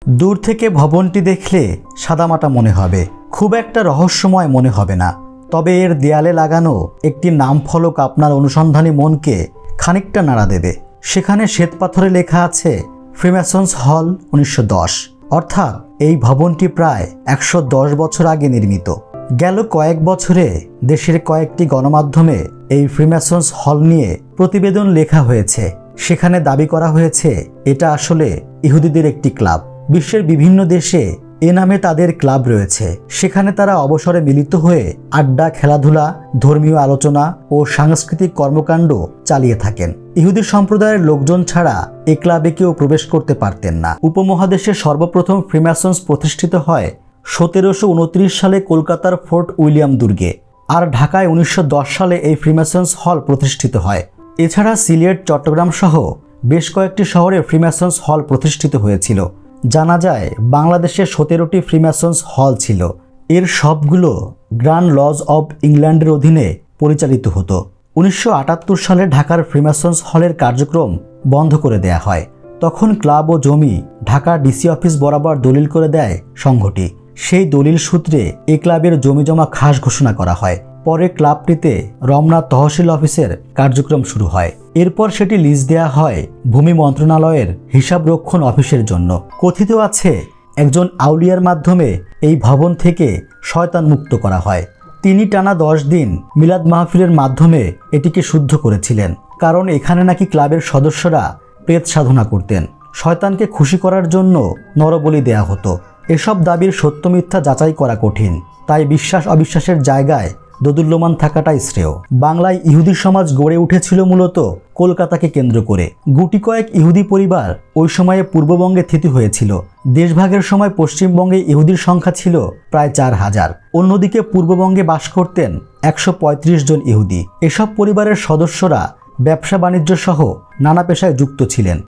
দূর থেকে ভবনটি দেখলে সাদামাটা মনে হবে, খুব একটা রহস্যময় মনে হবে না। তবে এর দেয়ালে লাগানো একটি নামফলক আপনার অনুসন্ধানী মনকে খানিকটা নাড়া দেবে। সেখানে শ্বেতপাথরে লেখা আছে ফ্রিম্যাসন্স হল 1910। অর্থাৎ এই ভবনটি প্রায় 110 বছর আগে নির্মিত। গেল কয়েক বছরে দেশের কয়েকটি গণমাধ্যমে এই ফ্রিম্যাসন্স হল নিয়ে প্রতিবেদন লেখা হয়েছে। সেখানে দাবি করা হয়েছে এটা আসলে ইহুদিদের একটি ক্লাব। বিশ্বের বিভিন্ন দেশে এ নামে তাদের ক্লাব রয়েছে। সেখানে তারা অবসরে মিলিত হয়ে আড্ডা, খেলাধুলা, ধর্মীয় আলোচনা ও সাংস্কৃতিক কর্মকাণ্ড চালিয়ে থাকেন। ইহুদি সম্প্রদায়ের লোকজন ছাড়া এই ক্লাবে কেউ প্রবেশ করতে পারতেন না। উপমহাদেশে সর্বপ্রথম ফ্রিম্যাসন্স প্রতিষ্ঠিত হয় 1729 সালে কলকাতার ফোর্ট উইলিয়াম দুর্গে, আর ঢাকায় 1910 সালে এই ফ্রিম্যাসন্স হল প্রতিষ্ঠিত হয়। এছাড়া সিলেট, চট্টগ্রাম সহ বেশ কয়েকটি শহরে ফ্রিম্যাসন্স হল প্রতিষ্ঠিত হয়েছিল। জানা যায় বাংলাদেশে 17টি ফ্রিম্যাসন্স হল ছিল। এর সবগুলো গ্র্যান্ড লজ অব ইংল্যান্ডের অধীনে পরিচালিত হতো। 1978 সালে ঢাকার ফ্রিম্যাসন্স হলের কার্যক্রম বন্ধ করে দেয়া হয়। তখন ক্লাব ও জমি ঢাকা ডিসি অফিস বরাবর দলিল করে দেয় সংঘটি। সেই দলিল সূত্রে এই ক্লাবের জমিজমা খাস ঘোষণা করা হয়। পরে ক্লাবটিতে রমনা তহসিল অফিসের কার্যক্রম শুরু হয়। এরপর সেটি লিজ দেয়া হয় ভূমি মন্ত্রণালয়ের হিসাবরক্ষণ অফিসের জন্য। কথিত আছে একজন আউলিয়ার মাধ্যমে এই ভবন থেকে শয়তান মুক্ত করা হয়। তিনি টানা 10 দিন মিলাদ মাহফিলের মাধ্যমে এটিকে শুদ্ধ করেছিলেন। কারণ এখানে নাকি ক্লাবের সদস্যরা প্রেত সাধনা করতেন। শয়তানকে খুশি করার জন্য নরবলি দেয়া হতো। এসব দাবির সত্য মিথ্যা যাচাই করা কঠিন, তাই বিশ্বাস অবিশ্বাসের জায়গায় দোদুল্যমান থাকাটাই শ্রেয়। বাংলায় ইহুদি সমাজ গড়ে উঠেছিল মূলত কলকাতাকে কেন্দ্র করে। গুটি কয়েক ইহুদি পরিবার ওই সময়ে পূর্ববঙ্গে থিতি হয়েছিল। দেশভাগের সময় পশ্চিমবঙ্গে ইহুদির সংখ্যা ছিল প্রায় 4000। অন্যদিকে পূর্ববঙ্গে বাস করতেন 135 জন ইহুদি। এসব পরিবারের সদস্যরা ব্যবসা বাণিজ্য সহ নানা পেশায় যুক্ত ছিলেন।